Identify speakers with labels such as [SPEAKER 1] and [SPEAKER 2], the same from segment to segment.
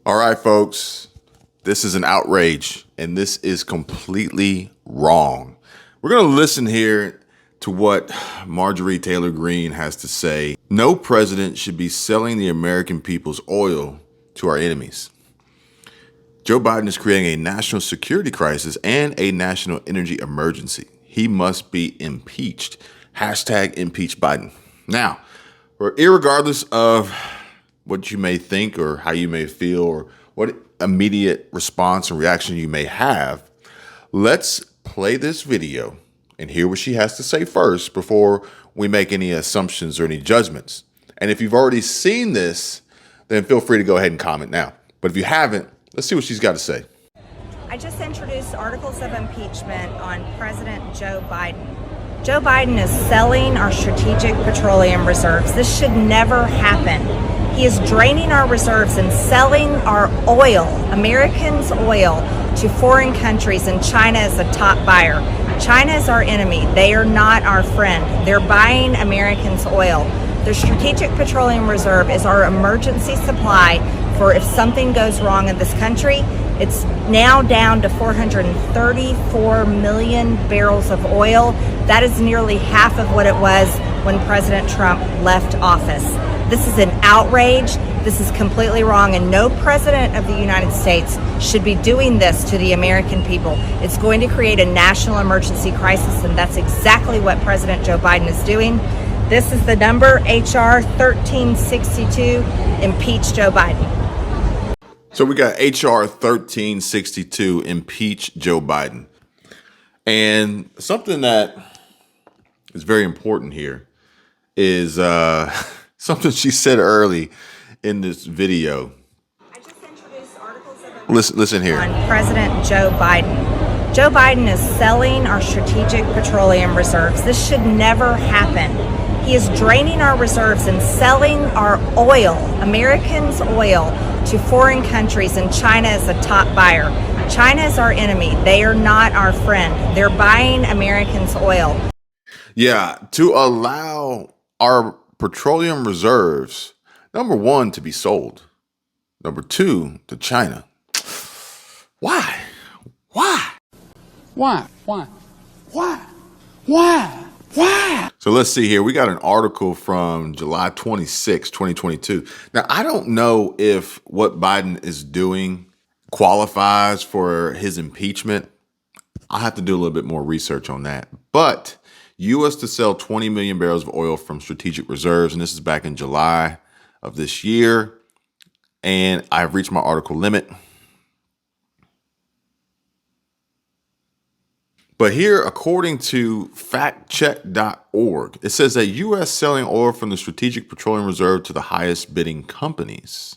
[SPEAKER 1] All right, folks, this is an outrage, and this is completely wrong. We're going to listen here to what Marjorie Taylor Greene has to say. No president should be selling the American people's oil to our enemies. Joe Biden is creating a national security crisis and a national energy emergency. He must be impeached. Hashtag impeach Biden. Now, irregardless of what you may think or how you may feel or what immediate response and reaction you may have, let's play this video and hear what she has to say first before we make any assumptions or any judgments. And if you've already seen this, then feel free to go ahead and comment now. But if you haven't, let's see what she's got to say.
[SPEAKER 2] I just introduced articles of impeachment on President Joe Biden. Joe Biden is selling our strategic petroleum reserves. This should never happen. He is draining our reserves and selling our oil, Americans' oil, to foreign countries, and China is the top buyer. China is our enemy. They are not our friend. They're buying Americans' oil. The Strategic Petroleum Reserve is our emergency supply for if something goes wrong in this country. It's now down to 434 million barrels of oil. That is nearly half of what it was when President Trump left office. This is an outrage. This is completely wrong, and no president of the United States should be doing this to the American people. It's going to create a national emergency crisis, and that's exactly what President Joe Biden is doing. This is the number, HR 1362, impeach Joe Biden.
[SPEAKER 1] So we got HR 1362, impeach Joe Biden. And something that is very important here is something she said early in this video.
[SPEAKER 2] I just introduced articles of
[SPEAKER 1] Listen here.
[SPEAKER 2] On President Joe Biden. Joe Biden is selling our strategic petroleum reserves. This should never happen. He is draining our reserves and selling our oil, Americans' oil, to foreign countries, and China is the top buyer. China is our enemy. They are not our friend. They're buying Americans' oil.
[SPEAKER 1] Yeah, to allow our petroleum reserves, number one, to be sold. Number two, to China. Why? Why?
[SPEAKER 3] Why? Why? Why? Why? Why?
[SPEAKER 1] So let's see here. We got an article from July 26, 2022. Now, I don't know if what Biden is doing qualifies for his impeachment. I'll have to do a little bit more research on that. But U.S. to sell 20 million barrels of oil from strategic reserves. And this is back in July of this year. And I've reached my article limit. But here, according to factcheck.org, it says that U.S. selling oil from the Strategic Petroleum Reserve to the highest bidding companies.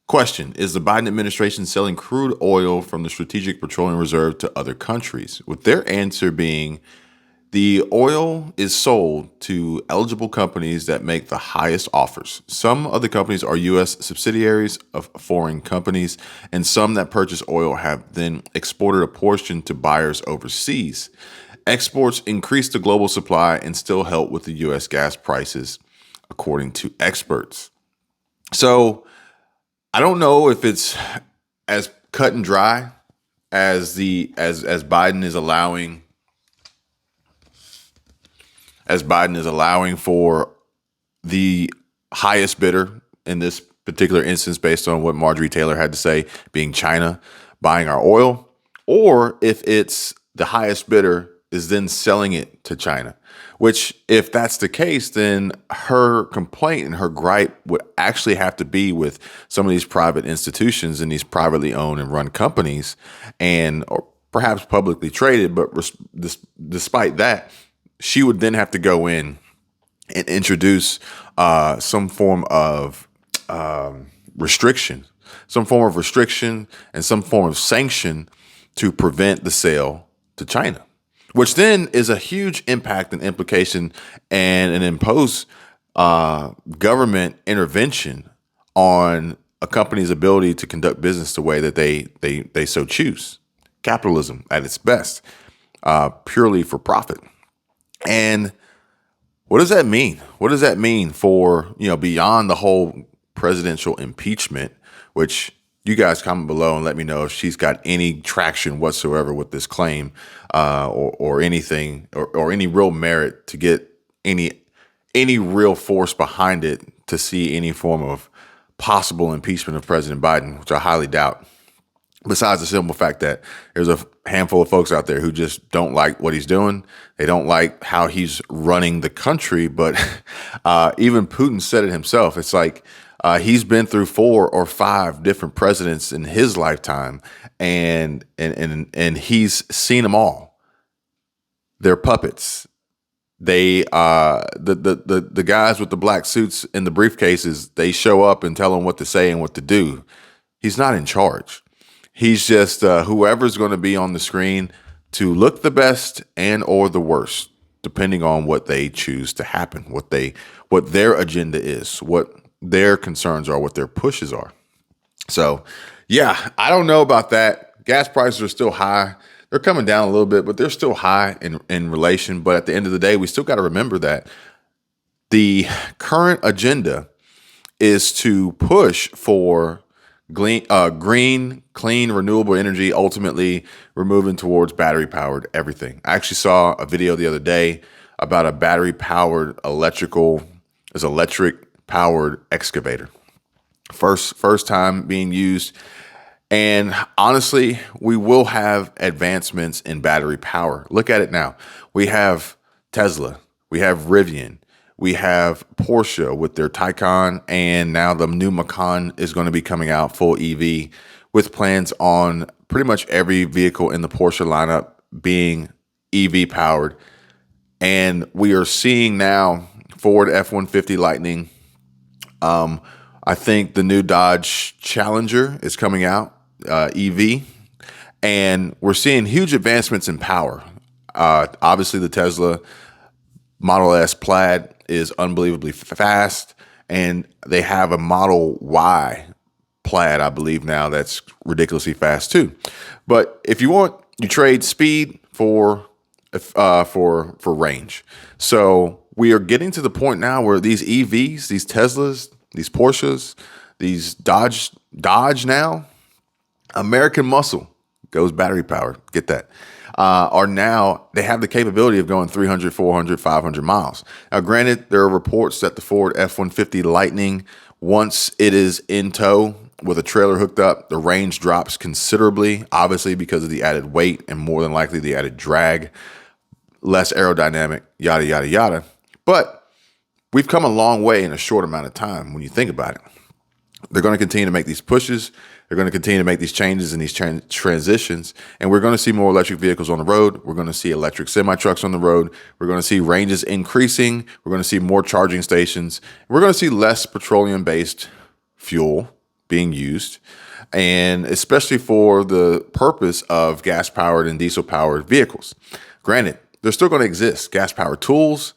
[SPEAKER 1] Question, is the Biden administration selling crude oil from the Strategic Petroleum Reserve to other countries? With their answer being, the oil is sold to eligible companies that make the highest offers. Some of the companies are U.S. subsidiaries of foreign companies, and some that purchase oil have then exported a portion to buyers overseas. Exports increase the global supply and still help with the U.S. gas prices, according to experts. So I don't know if it's as cut and dry as Biden is allowing. As Biden is allowing for the highest bidder in this particular instance, based on what Marjorie Taylor had to say, being China buying our oil, or if it's the highest bidder is then selling it to China, which if that's the case, then her complaint and her gripe would actually have to be with some of these private institutions and these privately owned and run companies, and or perhaps publicly traded. But despite that, she would then have to go in and introduce some form of restriction and some form of sanction to prevent the sale to China, which then is a huge impact and implication and an imposed government intervention on a company's ability to conduct business the way that they so choose. Capitalism at its best, purely for profit. And what does that mean? What does that mean for, beyond the whole presidential impeachment, which you guys comment below and let me know if she's got any traction whatsoever with this claim, or anything, or any real merit to get any real force behind it to see any form of possible impeachment of President Biden, which I highly doubt. Besides the simple fact that there's a handful of folks out there who just don't like what he's doing. They don't like how he's running the country. But even Putin said it himself. It's like he's been through 4 or 5 different presidents in his lifetime, and he's seen them all. They're puppets. They the guys with the black suits and the briefcases, they show up and tell him what to say and what to do. He's not in charge. He's just whoever's going to be on the screen to look the best and or the worst, depending on what they choose to happen, what their agenda is, what their concerns are, what their pushes are. So, yeah, I don't know about that. Gas prices are still high. They're coming down a little bit, but they're still high in relation. But at the end of the day, we still got to remember that the current agenda is to push for green, clean, renewable energy, ultimately we're moving towards battery-powered everything. I actually saw a video the other day about a battery-powered electric-powered excavator. First time being used. And honestly, we will have advancements in battery power. Look at it now. We have Tesla, we have Rivian, we have Porsche with their Taycan, and now the new Macan is going to be coming out full EV with plans on pretty much every vehicle in the Porsche lineup being EV powered. And we are seeing now Ford F-150 Lightning. I think the new Dodge Challenger is coming out, EV, and we're seeing huge advancements in power. Obviously, the Tesla Model S Plaid is unbelievably fast, and they have a Model Y Plaid, I believe now, that's ridiculously fast too. But if you want, you trade speed for range. So we are getting to the point now where these EVs, these Teslas, these Porsches, these Dodge now, American muscle goes battery powered. Get that. Are now, they have the capability of going 300, 400, 500 miles. Now, granted, there are reports that the Ford F-150 Lightning, once it is in tow with a trailer hooked up, the range drops considerably, obviously because of the added weight and more than likely the added drag, less aerodynamic, yada, yada, yada. But we've come a long way in a short amount of time when you think about it. They're going to continue to make these pushes. They're going to continue to make these changes and these transitions. And we're going to see more electric vehicles on the road. We're going to see electric semi-trucks on the road. We're going to see ranges increasing. We're going to see more charging stations. We're going to see less petroleum-based fuel being used, and especially for the purpose of gas-powered and diesel-powered vehicles. Granted, they're still going to exist. Gas-powered tools,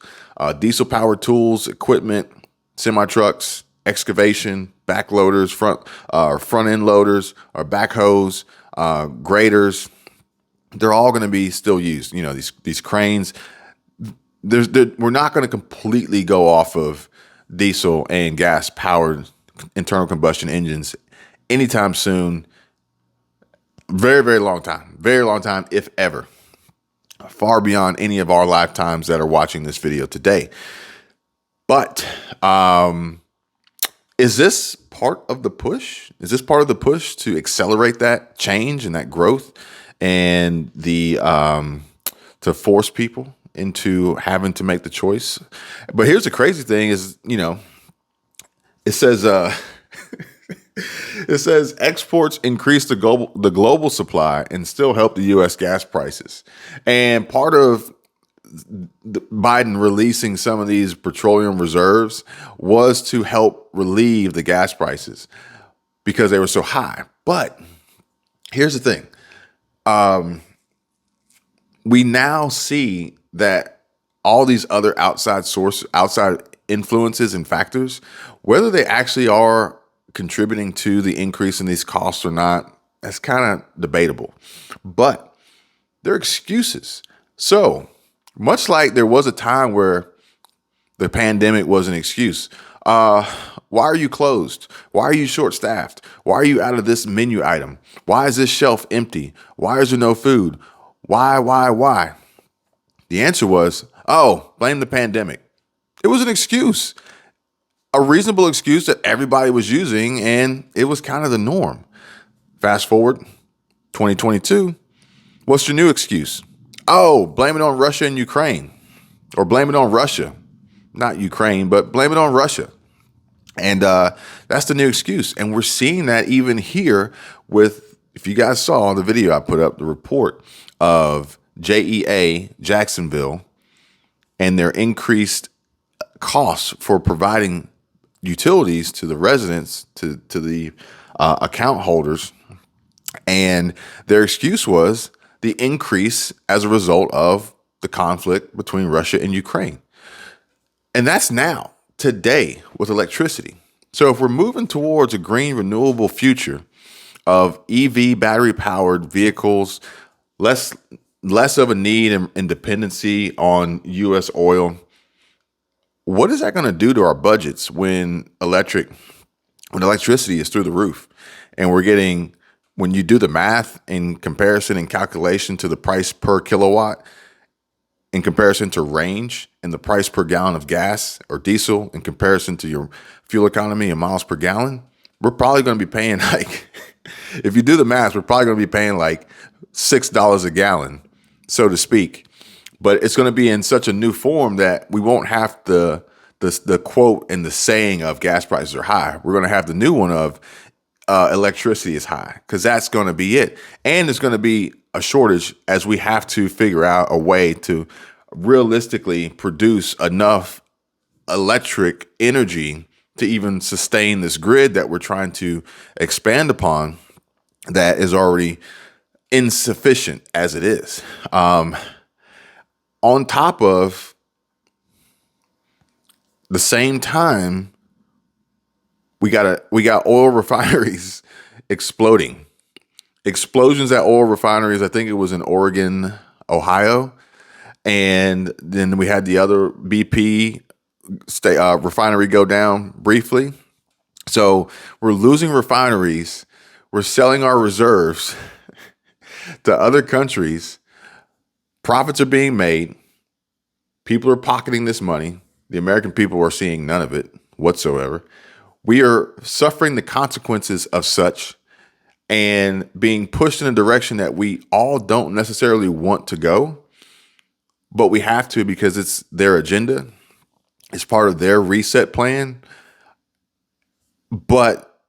[SPEAKER 1] diesel-powered tools, equipment, semi-trucks, excavation, backloaders, front end loaders, or backhoes, graders. They're all going to be still used. You know, these cranes. We're not going to completely go off of diesel and gas powered internal combustion engines anytime soon. Very, very long time, if ever. Far beyond any of our lifetimes that are watching this video today. But is this part of the push? Is this part of the push to accelerate that change and that growth and the to force people into having to make the choice? But here's the crazy thing is, you know, it says it says exports increase the global supply and still help the U.S. gas prices. And part of Biden releasing some of these petroleum reserves was to help relieve the gas prices because they were so high. But here's the thing. We now see that all these other outside influences and factors, whether they actually are contributing to the increase in these costs or not, that's kind of debatable. But they're excuses. So much like there was a time where the pandemic was an excuse, Why are you closed? Why are you short staffed? Why are you out of this menu item? Why is this shelf empty? Why is there no food? Why? The answer was, oh, blame the pandemic. It was an excuse, a reasonable excuse that everybody was using, and it was kind of the norm. Fast forward 2022. What's your new excuse? Oh, blame it on Russia and Ukraine, or blame it on Russia, not Ukraine, but blame it on Russia. And that's the new excuse. And we're seeing that even here with, if you guys saw the video I put up, the report of JEA, Jacksonville, and their increased costs for providing utilities to the residents, to the account holders. And their excuse was the increase as a result of the conflict between Russia and Ukraine. And that's now, today, with electricity. So if we're moving towards a green, renewable future of EV battery-powered vehicles, less of a need and dependency on U.S. oil, what is that going to do to our budgets when electricity is through the roof, and we're getting, when you do the math in comparison and calculation to the price per kilowatt, in comparison to range and the price per gallon of gas or diesel in comparison to your fuel economy and miles per gallon, we're probably going to be paying like, if you do the math, we're probably going to be paying like $6 a gallon, so to speak. But it's going to be in such a new form that we won't have the quote and the saying of gas prices are high. We're going to have the new one of electricity is high, because that's going to be it. And it's going to be a shortage as we have to figure out a way to realistically produce enough electric energy to even sustain this grid that we're trying to expand upon that is already insufficient as it is. On top of the same time, we got oil refineries exploding. Explosions at oil refineries. I think it was in Oregon, Ohio. And then we had the other BP refinery go down briefly. So we're losing refineries. We're selling our reserves to other countries. Profits are being made. People are pocketing this money. The American people are seeing none of it whatsoever. We are suffering the consequences of such and being pushed in a direction that we all don't necessarily want to go, but we have to because it's their agenda. It's part of their reset plan. But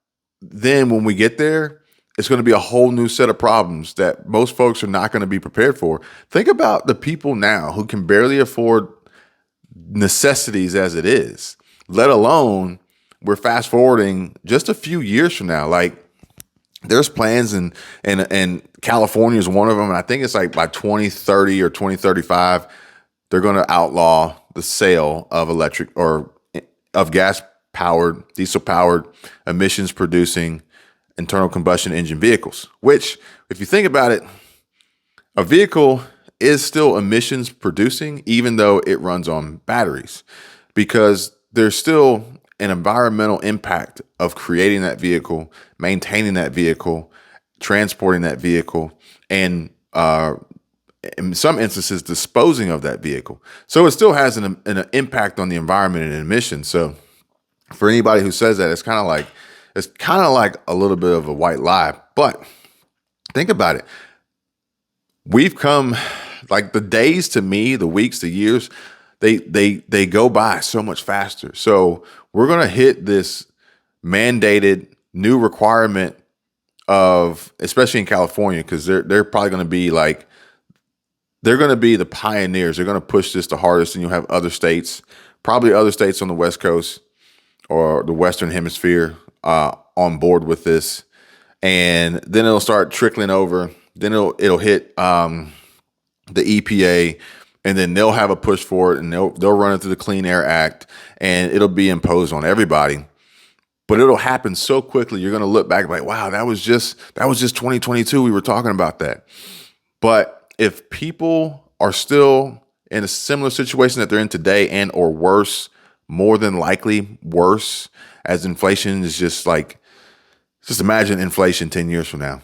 [SPEAKER 1] then when we get there, it's going to be a whole new set of problems that most folks are not going to be prepared for. Think about the people now who can barely afford necessities as it is, let alone we're fast forwarding just a few years from now. Like, there's plans and California is one of them. And I think it's like by 2030 or 2035, they're going to outlaw the sale of electric or of gas powered, diesel powered, emissions producing internal combustion engine vehicles, which, if you think about it, a vehicle is still emissions producing, even though it runs on batteries, because there's still an environmental impact of creating that vehicle, maintaining that vehicle, transporting that vehicle, and in some instances, disposing of that vehicle. So it still has an impact on the environment and emissions. So for anybody who says that, it's kind of like a little bit of a white lie. But think about it. We've come, like, the days to me, the weeks, the years, they go by so much faster. So we're going to hit this mandated new requirement of, especially in California, because they're probably going to be like, they're going to be the pioneers. They're going to push this the hardest, and you'll have other states, probably other states on the West Coast or the Western Hemisphere on board with this. And then it'll start trickling over. Then it'll hit the EPA, and then they'll have a push for it, and they'll run it through the Clean Air Act, and it'll be imposed on everybody. But it'll happen so quickly. You're going to look back like, wow, that was just 2022. We were talking about that. But if people are still in a similar situation that they're in today, and or worse, more than likely worse, as inflation is just imagine inflation 10 years from now,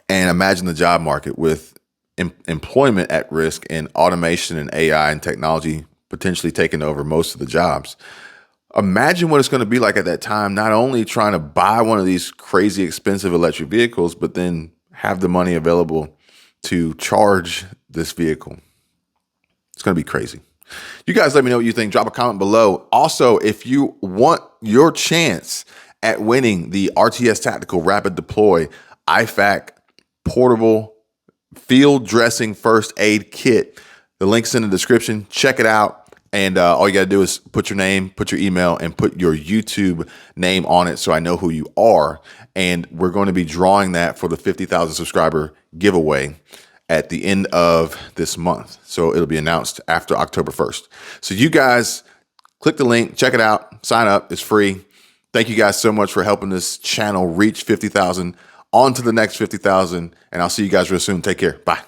[SPEAKER 1] and imagine the job market with employment at risk and automation and AI and technology potentially taking over most of the jobs. Imagine what it's going to be like at that time, not only trying to buy one of these crazy expensive electric vehicles, but then have the money available to charge this vehicle. It's going to be crazy. You guys let me know what you think. Drop a comment below. Also, if you want your chance at winning the RTS Tactical Rapid Deploy IFAC portable field dressing first aid kit, the link's in the description. Check it out. And all you got to do is put your name, put your email, and put your YouTube name on it so I know who you are. And we're going to be drawing that for the 50,000 subscriber giveaway at the end of this month. So it'll be announced after October 1st. So you guys click the link, check it out, sign up. It's free. Thank you guys so much for helping this channel reach 50,000. On to the next 50,000. And I'll see you guys real soon. Take care. Bye.